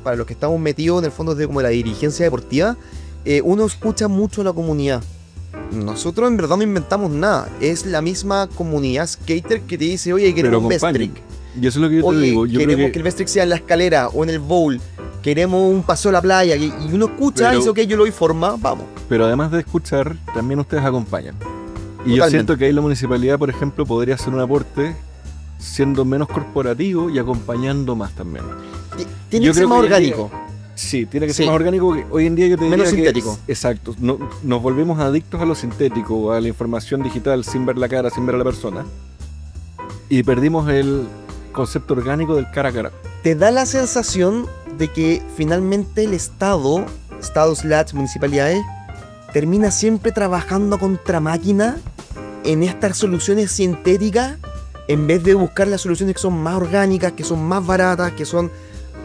B: para los que estamos metidos en el fondo de como la dirigencia deportiva, uno escucha mucho a la comunidad. Nosotros en verdad no inventamos nada. Es la misma comunidad skater que te dice, oye, queremos un best trick.
A: Y eso es lo que yo te digo. Yo
B: queremos
A: creo
B: que el best trick sea en la escalera o en el bowl. Queremos un paseo a la playa. Y uno escucha y dice, ok, yo lo doy forma, vamos.
A: Pero además de escuchar, también ustedes acompañan. Y
B: Totalmente.
A: yo siento que ahí la municipalidad, por ejemplo, podría hacer un aporte siendo menos corporativo y acompañando más también.
B: Tiene
A: Yo
B: que ser
A: creo
B: más
A: que
B: orgánico.
A: Sí, tiene que ser
B: Sí.
A: más orgánico, porque hoy en día yo te diría
B: Menos
A: que
B: sintético.
A: Exacto. Nos volvemos adictos a lo sintético, a la información digital sin ver la cara, sin ver a la persona. Y perdimos el concepto orgánico del cara a cara.
B: Te da la sensación de que finalmente el Estado / municipalidades, termina siempre trabajando contra máquina en estas soluciones sintéticas, en vez de buscar las soluciones que son más orgánicas, que son más baratas, que son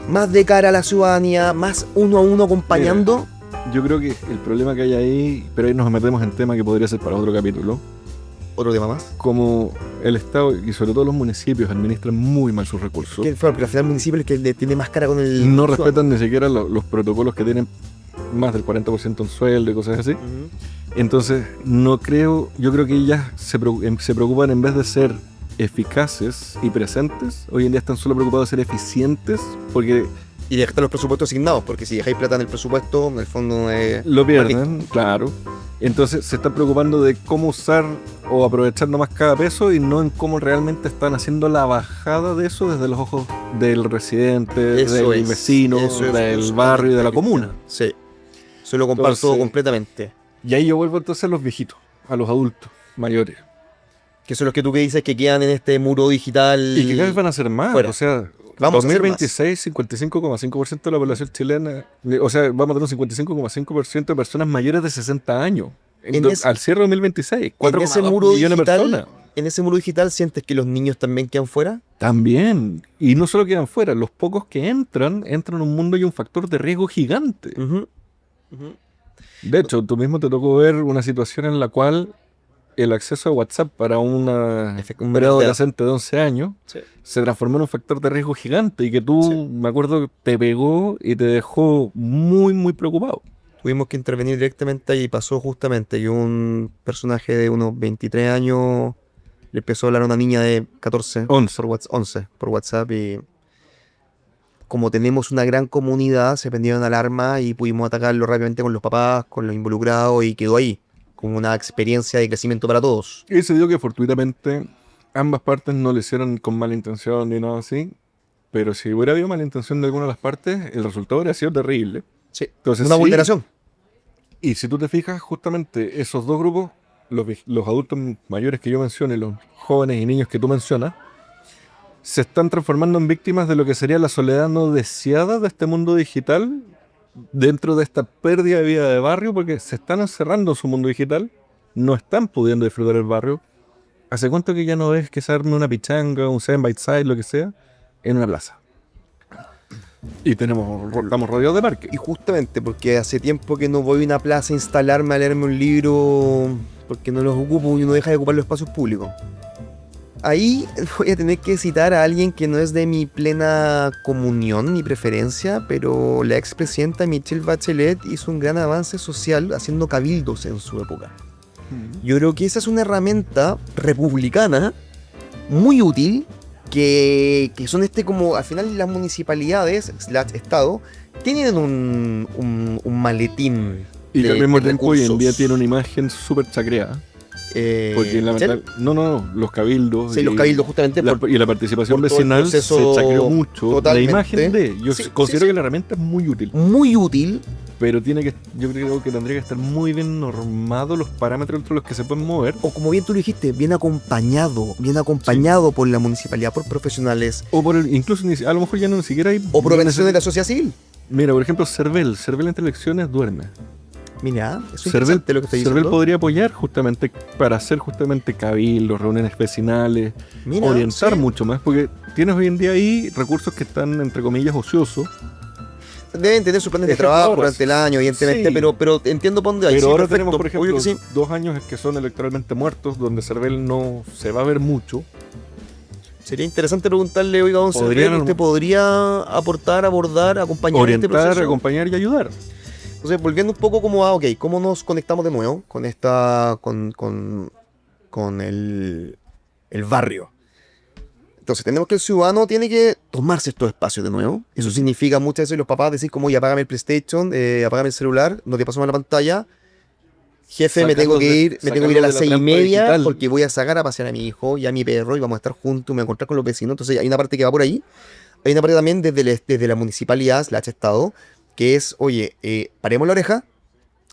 B: más de cara a la ciudadanía, más uno a uno acompañando.
A: Yo creo que el problema que hay ahí, pero ahí nos metemos en tema que podría ser para otro capítulo,
B: Otro tema más.
A: como el Estado y sobre todo los municipios administran muy mal sus recursos.
B: Que, porque al final el municipio es el que le tiene más cara con el...
A: No
B: usuario.
A: respetan ni siquiera los protocolos que tienen más del 40% en sueldo y cosas así.
B: Ujú.
A: Entonces, yo creo que ellas se preocupan, en vez de ser eficaces y presentes, hoy en día están solo preocupados de ser eficientes, porque
B: Y dejar los presupuestos asignados, porque si dejáis plata en el presupuesto, en el fondo
A: lo pierden, claro. Entonces se están preocupando de cómo usar o aprovechar nomás cada peso y no en cómo realmente están haciendo la bajada de eso desde los ojos del residente,
B: Eso
A: del
B: es,
A: vecino,
B: eso es
A: del
B: justamente
A: barrio y de la
B: lo que
A: comuna.
B: quiero. Sí. Eso lo comparto
A: Entonces,
B: completamente.
A: Y ahí yo vuelvo entonces a los viejitos, a los adultos mayores.
B: Que son los que tú que dices que quedan en este muro digital.
A: Y que cada vez van a ser más.
B: fuera.
A: O sea,
B: Vamos a hacer
A: 2026, 55,5% de la población chilena. O sea, vamos a tener un 55,5% de personas mayores de 60 años. Al cierre de 2026, 4,2 millones de personas.
B: En ese muro digital, ¿sientes que los niños también quedan fuera?
A: También. Y no solo quedan fuera, los pocos que entran en un mundo y un factor de riesgo gigante.
B: Ujú.
A: De hecho, tú mismo te tocó ver una situación en la cual el acceso a WhatsApp para un adolescente de 11 años
B: Sí.
A: se transformó en un factor de riesgo gigante y que tú,
B: Sí.
A: me acuerdo, te pegó y te dejó muy, muy preocupado.
B: Tuvimos que intervenir directamente y pasó justamente que un personaje de unos 23 años le empezó a hablar a una niña de 14
A: 11.
B: por WhatsApp y como tenemos una gran comunidad se prendieron alarma y pudimos atacarlo rápidamente con los papás, con los involucrados y quedó ahí como una experiencia de crecimiento para todos.
A: Y se dio que fortuitamente ambas partes no lo hicieron con mala intención ni nada así, pero si hubiera habido mala intención de alguna de las partes, el resultado habría sido terrible.
B: Sí.
A: Entonces,
B: Una
A: sí.
B: vulneración.
A: Y si tú te fijas, justamente esos dos grupos, los adultos mayores que yo mencioné, los jóvenes y niños que tú mencionas, se están transformando en víctimas de lo que sería la soledad no deseada de este mundo digital dentro de esta pérdida de vida de barrio, porque se están encerrando en su mundo digital, no están pudiendo disfrutar el barrio. ¿Hace cuánto que ya no ves que se arme una pichanga, un 7 by side, lo que sea, en una plaza? Y estamos rodeados de parques.
B: Y justamente porque hace tiempo que no voy a una plaza a instalarme a leerme un libro porque no los ocupo y uno deja de ocupar los espacios públicos. Ahí voy a tener que citar a alguien que no es de mi plena comunión ni preferencia, pero la expresidenta Michelle Bachelet hizo un gran avance social haciendo cabildos en su época. Yo creo que esa es una herramienta republicana muy útil que son como al final las municipalidades / Estado tienen un maletín
A: Y que al mismo
B: de
A: tiempo hoy en día
B: recursos.
A: tiene una imagen súper chacreada. Porque
B: ¿Michelle?
A: los cabildos.
B: Sí, los cabildos justamente
A: y la participación
B: por todo el
A: vecinal se
B: proceso
A: chacreó mucho.
B: totalmente.
A: La imagen de. Yo
B: Sí,
A: considero
B: sí,
A: que la herramienta es muy útil.
B: muy útil.
A: Pero yo creo que tendría que estar muy bien normado los parámetros entre los que se pueden mover.
B: O como bien tú lo dijiste, bien acompañado por la municipalidad, por profesionales
A: O por incluso a lo mejor ya no ni siquiera hay.
B: o por organizaciones de la sociedad civil.
A: Mira, por ejemplo, Cervel entre elecciones duerme.
B: Mira, eso es
A: Cervel,
B: interesante lo que está
A: Cervel
B: diciendo.
A: podría apoyar justamente para hacer justamente cabildos, reuniones vecinales,
B: Mira,
A: orientar
B: sí.
A: mucho más, porque tienes hoy en día ahí recursos que están entre comillas ociosos,
B: Deben tener sus planes de
A: Ejemplo,
B: trabajo
A: ahora,
B: durante el año, evidentemente,
A: sí.
B: pero entiendo por dónde hay.
A: pero
B: Sí,
A: ahora
B: perfecto,
A: tenemos por ejemplo
B: obvio que sí.
A: 2 años que son electoralmente muertos, donde Cervel no se va a ver mucho.
B: Sería interesante preguntarle, oiga, don
A: Podrían
B: Cervel, ¿usted podría aportar, abordar, acompañar este
A: Orientar,
B: proceso?
A: acompañar y ayudar.
B: Entonces, volviendo un poco como a, ok, ¿cómo nos conectamos de nuevo con el barrio? Entonces, tenemos que el ciudadano tiene que tomarse estos espacios de nuevo. Eso significa muchas veces los papás decir como, oye, apágame el PlayStation, apágame el celular, no te paso más la pantalla. Jefe, me tengo que ir a las 6:30 porque voy a sacar a pasear a mi hijo y a mi perro y vamos a estar juntos, me voy a encontrar con los vecinos. Entonces, hay una parte que va por ahí. Hay una parte también desde la municipalidad, la Estado, que es, oye, paremos la oreja.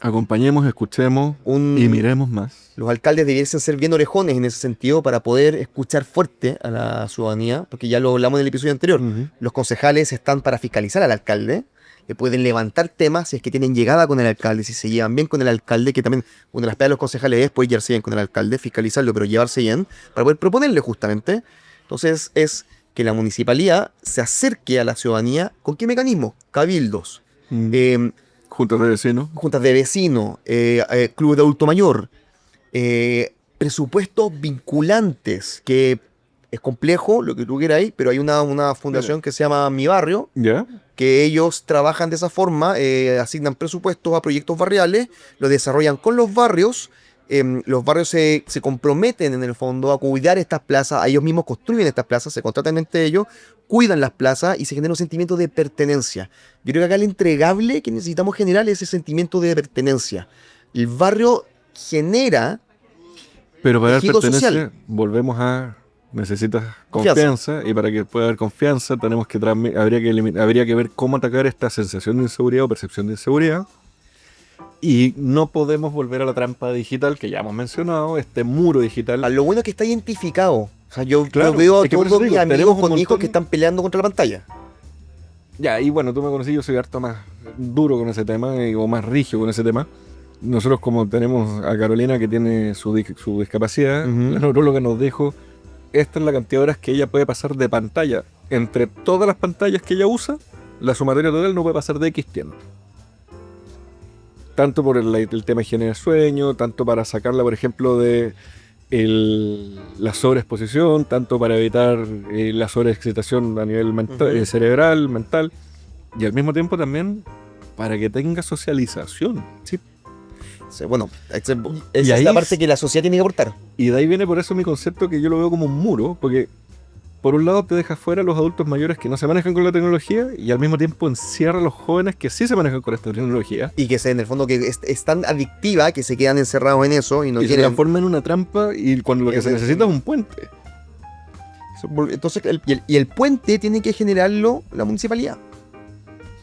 A: Acompañemos, escuchemos y miremos más.
B: Los alcaldes debiesen ser bien orejones en ese sentido para poder escuchar fuerte a la ciudadanía, porque ya lo hablamos en el episodio anterior. Los concejales están para fiscalizar al alcalde, le pueden levantar temas si es que tienen llegada con el alcalde, si se llevan bien con el alcalde, que también una de las pegas de los concejales es poder llevarse bien con el alcalde, fiscalizarlo, pero llevarse bien, para poder proponerle justamente. Entonces es que la municipalidad se acerque a la ciudadanía. ¿Con qué mecanismo? Cabildos.
A: Juntas de vecinos.
B: Juntas de vecinos, club de adulto mayor, presupuestos vinculantes, que es complejo lo que tú quieras ahí, pero hay una fundación que se llama Mi Barrio,
A: ¿Ya?
B: que ellos trabajan de esa forma, asignan presupuestos a proyectos barriales, lo desarrollan con los barrios se comprometen en el fondo a cuidar estas plazas, ellos mismos construyen estas plazas, se contratan entre ellos, cuidan las plazas y se genera un sentimiento de pertenencia. Yo creo que acá el entregable que necesitamos generar es ese sentimiento de pertenencia. El barrio genera
A: pero para dar
B: tejido
A: pertenencia,
B: social.
A: volvemos a... Necesitas confianza y para que pueda haber confianza tenemos que habría que ver cómo atacar esta sensación de inseguridad o percepción de inseguridad. Y no podemos volver a la trampa digital que ya hemos mencionado, este muro digital.
B: A lo bueno es que está identificado. O sea, yo
A: Claro,
B: veo a
A: es que por eso
B: todos mis
A: digo,
B: amigos
A: tenemos un
B: con hijos
A: montón-
B: que están peleando contra la pantalla.
A: Ya, y bueno, tú me conocí, yo soy harto más duro con ese tema o más rígido con ese tema. Nosotros como tenemos a Carolina que tiene su discapacidad,
B: Ujú.
A: la neuróloga nos dijo, esta es la cantidad de horas que ella puede pasar de pantalla. Entre todas las pantallas que ella usa, la sumatoria total no puede pasar de X tiempo. Tanto por el tema higiene del sueño, tanto para sacarla, por ejemplo, de la sobreexposición, tanto para evitar la sobreexcitación a nivel
B: Ujú.
A: cerebral, mental, y al mismo tiempo también para que tenga socialización.
B: Sí. O sea, bueno, esa
A: Y
B: es
A: ahí
B: la parte que la sociedad tiene que aportar.
A: Y de ahí viene por eso mi concepto que yo lo veo como un muro, porque por un lado te deja fuera a los adultos mayores que no se manejan con la tecnología y al mismo tiempo encierra a los jóvenes que sí se manejan con esta tecnología.
B: Y que en el fondo que es tan adictiva que se quedan encerrados en eso y no
A: Y se
B: quieren.
A: transforma en una trampa y cuando lo que se necesita es un puente.
B: Entonces, el puente tiene que generarlo la municipalidad.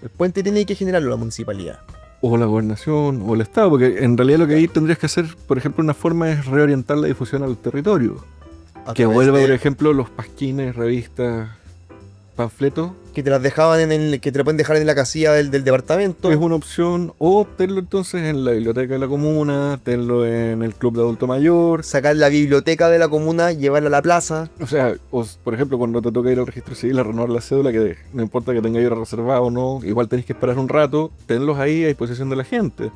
B: El puente tiene que generarlo la municipalidad.
A: O la gobernación, o el Estado, porque en realidad lo que ahí tendrías que hacer, por ejemplo, una forma es reorientar la difusión al territorio.
B: A
A: Que
B: través
A: vuelva,
B: de-
A: por ejemplo, los pasquines, revistas, panfletos.
B: Que te las dejaban que te la pueden dejar en la casilla del departamento.
A: Es una opción, o tenlo entonces en la biblioteca de la comuna, tenlo en el club de adulto mayor.
B: Sacar la biblioteca de la comuna, llevarla a la plaza.
A: O sea, por ejemplo, cuando te toca ir al registro civil a renovar la cédula, que no importa que tenga hora reservado o no, igual tenés que esperar un rato, tenlos ahí a disposición de la gente.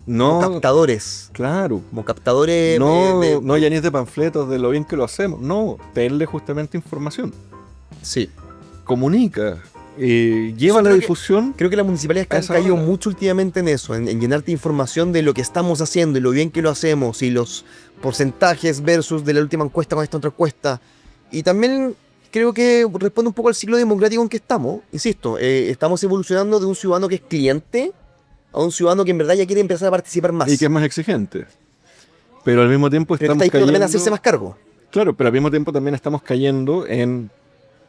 B: Como
A: No,
B: captadores.
A: claro.
B: Como captadores.
A: No ya ni es de panfletos de lo bien que lo hacemos. No, tenle justamente información.
B: Sí.
A: Comunica. Lleva la
B: creo que-
A: difusión.
B: Creo que las municipalidades han
A: Esa
B: caído
A: hora.
B: mucho últimamente en eso, en llenarte información de lo que estamos haciendo y lo bien que lo hacemos y los porcentajes versus de la última encuesta con esta otra encuesta. Y también creo que responde un poco al ciclo democrático en que estamos. Insisto, estamos evolucionando de un ciudadano que es cliente a un ciudadano que en verdad ya quiere empezar a participar más.
A: Y que es más exigente. Pero al mismo tiempo
B: Pero que
A: estamos
B: está dispuesto también a
A: cayendo.
B: hacerse más cargo.
A: Claro, pero al mismo tiempo también estamos cayendo en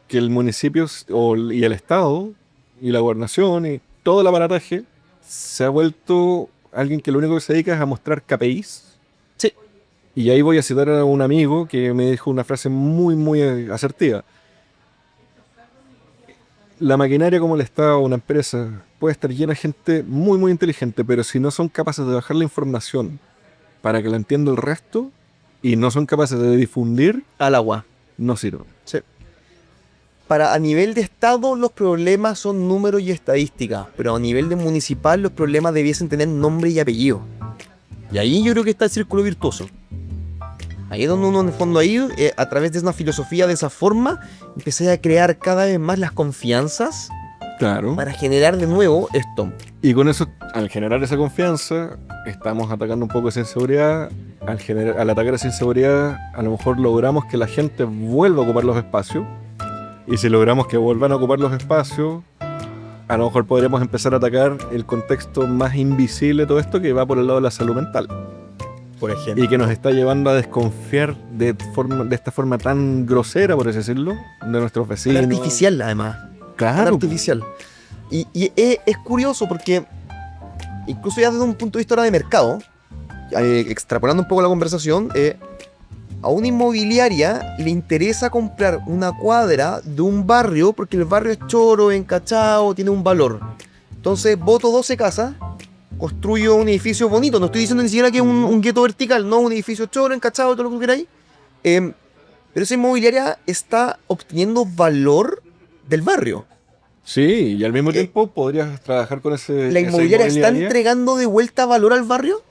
A: que el municipio y el Estado y la gobernación y todo el aparataje se ha vuelto alguien que lo único que se dedica es a mostrar KPIs.
B: Sí.
A: Y ahí voy a citar a un amigo que me dijo una frase muy, muy asertiva. La maquinaria como el Estado o una empresa puede estar llena de gente muy, muy inteligente, pero si no son capaces de bajar la información para que la entienda el resto y no son capaces de difundir,
B: Al agua.
A: no sirve.
B: Sí. A nivel de Estado los problemas son números y estadísticas, pero a nivel de municipal los problemas debiesen tener nombre y apellido. Y ahí yo creo que está el círculo virtuoso. Ahí es donde uno en el fondo a través de una filosofía de esa forma, empecé a crear cada vez más las confianzas
A: Claro.
B: para generar de nuevo esto.
A: Y con eso, al generar esa confianza, estamos atacando un poco esa inseguridad. Al atacar esa inseguridad, a lo mejor logramos que la gente vuelva a ocupar los espacios. Y si logramos que vuelvan a ocupar los espacios, a lo mejor podríamos empezar a atacar el contexto más invisible de todo esto, que va por el lado de la salud mental.
B: Por ejemplo.
A: Y que nos está llevando a desconfiar de esta forma tan grosera, por así decirlo, de nuestros vecinos.
B: Artificial, además.
A: Claro.
B: Artificial. Y es curioso porque, incluso ya desde un punto de vista ahora de mercado, extrapolando un poco la conversación, a una inmobiliaria le interesa comprar una cuadra de un barrio porque el barrio es choro, encachado, tiene un valor. Entonces, voto 12 casas, construyo un edificio bonito. No estoy diciendo ni siquiera que es un gueto vertical, no, un edificio choro, encachado, todo lo que queráis. Pero esa inmobiliaria está obteniendo valor del barrio.
A: Sí, y al mismo tiempo podrías trabajar con ese...
B: ¿La inmobiliaria está entregando de vuelta valor al barrio?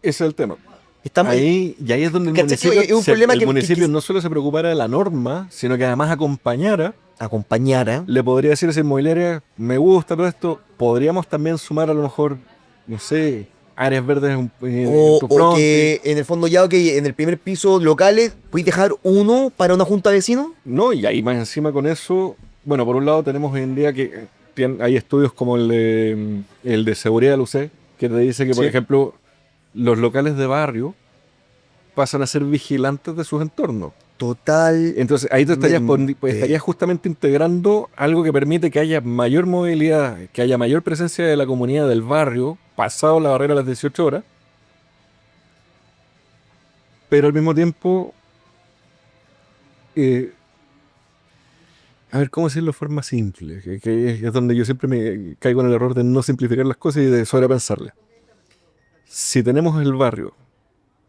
A: Ese es el tema.
B: Estamos
A: ahí es donde el municipio no solo se preocupara de la norma, sino que además acompañara. Le podría decir a esa inmobiliaria, me gusta todo esto, podríamos también sumar a lo mejor, no sé, áreas verdes en tu front.
B: O que en el fondo ya, en el primer piso locales, ¿puedes dejar uno para una junta de vecinos?
A: No, y ahí más encima con eso, bueno, por un lado tenemos hoy en día que hay estudios como el de seguridad de la UC, que te dice que, por ejemplo, los locales de barrio pasan a ser vigilantes de sus entornos.
B: Total.
A: Entonces ahí tú estarías justamente integrando algo que permite que haya mayor movilidad, que haya mayor presencia de la comunidad del barrio, pasado la barrera a las 18 horas, pero al mismo tiempo, a ver, ¿cómo decirlo de forma simple? Que es donde yo siempre me caigo en el error de no simplificar las cosas y de sobrepensarlas. Si tenemos el barrio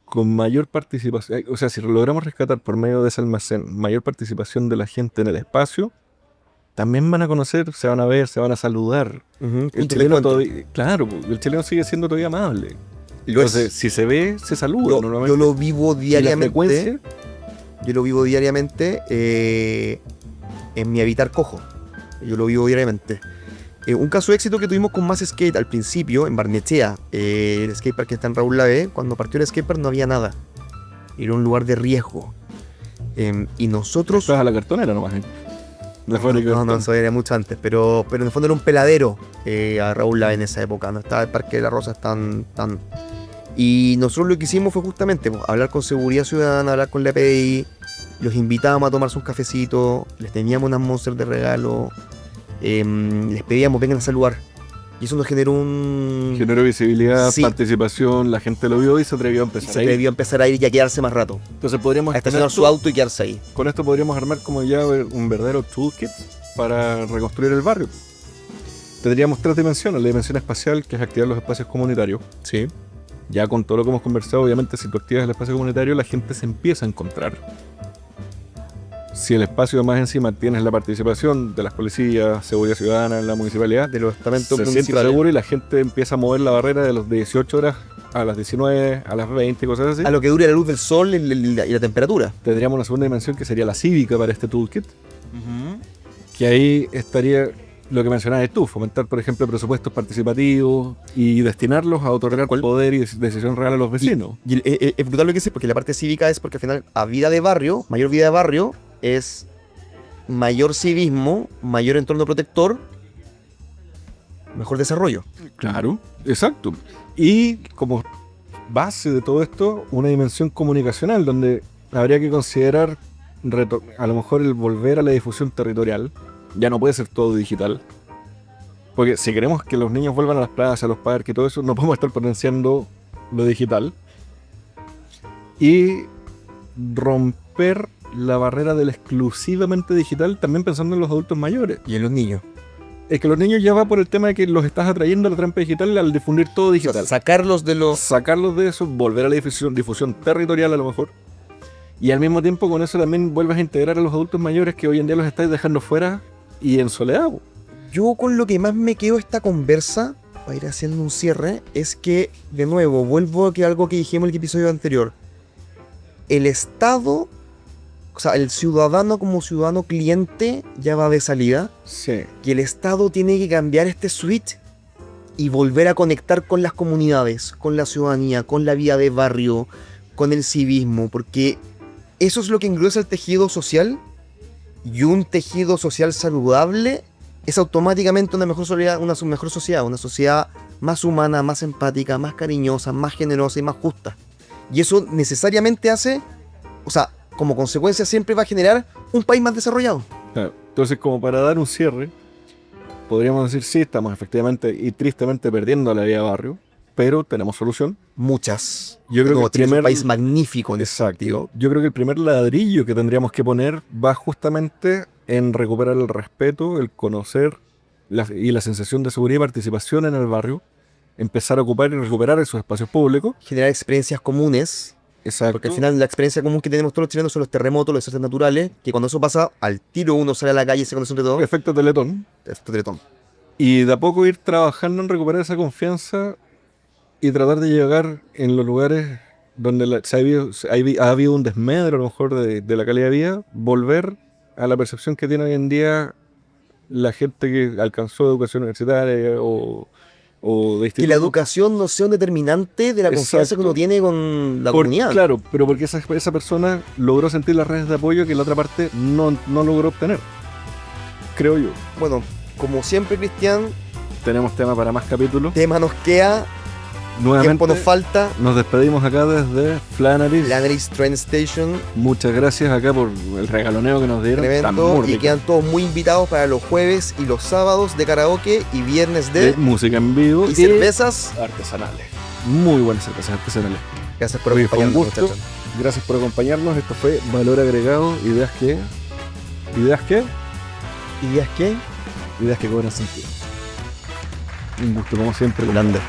A: con mayor participación, o sea, si logramos rescatar por medio de ese almacén mayor participación de la gente en el espacio, también van a conocer, se van a ver, se van a saludar. El chileno el chileno sigue siendo todavía amable. Entonces, si se ve, se saluda.
B: Yo lo vivo diariamente. Yo lo vivo diariamente en mi habitar cojo. Yo lo vivo diariamente. Un caso de éxito que tuvimos con Más Skate al principio, en Barnechea, el skatepark que está en Raúl Lavey, cuando partió el skatepark no había nada. Era un lugar de riesgo. Y nosotros...
A: Estás a la cartonera nomás.
B: No, eso era mucho antes, pero en el fondo era un peladero a Raúl Lavey en esa época. No estaba el Parque de las Rosas tan... Y nosotros lo que hicimos fue justamente hablar con Seguridad Ciudadana, hablar con la PDI, los invitábamos a tomarse un cafecito, les teníamos unas Monster de regalo, les pedíamos vengan a saludar. Y eso nos generó
A: Generó visibilidad, participación, la gente lo vio y se atrevió a empezar
B: a ir y a quedarse más rato.
A: Entonces podríamos...
B: A estacionar su auto y quedarse ahí.
A: Con esto podríamos armar como ya un verdadero toolkit para reconstruir el barrio. Tendríamos 3 dimensiones. La dimensión espacial, que es activar los espacios comunitarios.
B: Sí.
A: Ya con todo lo que hemos conversado, obviamente si tú activas el espacio comunitario, la gente se empieza a encontrar. Si el espacio más encima tienes la participación de las policías, seguridad ciudadana, la municipalidad,
B: de los estamentos
A: se siente seguro y la gente empieza a mover la barrera de los 18 horas a las 19, a las 20, cosas así.
B: A lo que dure la luz del sol y la temperatura.
A: Tendríamos una segunda dimensión que sería la cívica para este toolkit. Que ahí estaría lo que mencionabas tú, fomentar, por ejemplo, presupuestos participativos y destinarlos a otorgar poder y decisión real a los vecinos.
B: Y es brutal lo que dices, porque la parte cívica es porque al final a vida de barrio, mayor vida de barrio, es mayor civismo, mayor entorno protector, mejor desarrollo.
A: Claro, exacto. Y como base de todo esto, una dimensión comunicacional donde habría que considerar a lo mejor el volver a la difusión territorial. Ya no puede ser todo digital. Porque si queremos que los niños vuelvan a las plazas, a los parques y todo eso, no podemos estar potenciando lo digital. Y romper la barrera del exclusivamente digital, también pensando en los adultos mayores.
B: Y en los niños.
A: Es que los niños ya va por el tema de que los estás atrayendo a la trampa digital al difundir todo digital. O sea,
B: sacarlos de
A: eso, volver a la difusión territorial a lo mejor. Y al mismo tiempo con eso también vuelves a integrar a los adultos mayores que hoy en día los estáis dejando fuera y en soledad.
B: Yo con lo que más me quedo esta conversa, para ir haciendo un cierre, es que, de nuevo, vuelvo a algo que dijimos en el episodio anterior. El Estado o sea, el ciudadano como ciudadano cliente ya va de salida,
A: Sí.
B: que el Estado tiene que cambiar este switch y volver a conectar con las comunidades, con la ciudadanía, con la vida de barrio, con el civismo, porque eso es lo que engrosa el tejido social, y un tejido social saludable es automáticamente una mejor sociedad, una sociedad más humana, más empática, más cariñosa, más generosa y más justa. Y eso necesariamente hace, o sea, como consecuencia siempre va a generar un país más desarrollado.
A: Claro. Entonces, como para dar un cierre, podríamos decir, sí, estamos efectivamente y tristemente perdiendo la vida de barrio, pero tenemos solución.
B: Muchas.
A: Yo creo que el
B: Tienes
A: primer
B: un país magnífico en ese
A: Exacto.
B: sentido.
A: Yo creo que el primer ladrillo que tendríamos que poner va justamente en recuperar el respeto, el conocer y la sensación de seguridad y participación en el barrio, empezar a ocupar y recuperar esos espacios públicos.
B: Generar experiencias comunes.
A: Exacto.
B: Porque al final la experiencia común que tenemos todos los chilenos son los terremotos, los desastres naturales, que cuando eso pasa, al tiro uno sale a la calle y se conoce entre todos.
A: Efecto Teletón.
B: Esto Teletón.
A: Y de a poco ir trabajando en recuperar esa confianza y tratar de llegar en los lugares donde ha habido un desmedro a lo mejor de la calidad de vida, volver a la percepción que tiene hoy en día la gente que alcanzó educación universitaria o de instituto.
B: Que la educación no sea un determinante de la confianza
A: Exacto.
B: que uno tiene con la comunidad.
A: Claro, pero porque esa persona logró sentir las redes de apoyo que la otra parte no logró obtener. Creo yo.
B: Bueno, como siempre, Cristian,
A: Tenemos tema para más capítulos.
B: tema nos queda,
A: Nuevamente
B: tiempo nos falta.
A: nos despedimos acá desde Flannery's.
B: Flannery's Train Station,
A: Muchas gracias acá por el regaloneo que nos dieron. Está
B: tremendo.
A: muy
B: Y
A: rico.
B: quedan todos muy invitados para los jueves y los sábados de karaoke y viernes
A: De
B: de
A: música en vivo
B: y cervezas.
A: artesanales. Muy buenas cervezas artesanales.
B: Gracias por
A: Oye, fue un
B: acompañarnos,
A: gusto.
B: muchachos.
A: Gracias por acompañarnos. Esto fue Valor Agregado. Ideas que
B: ¿Y días qué?
A: cobran sentido. Un gusto como siempre.
B: Grande.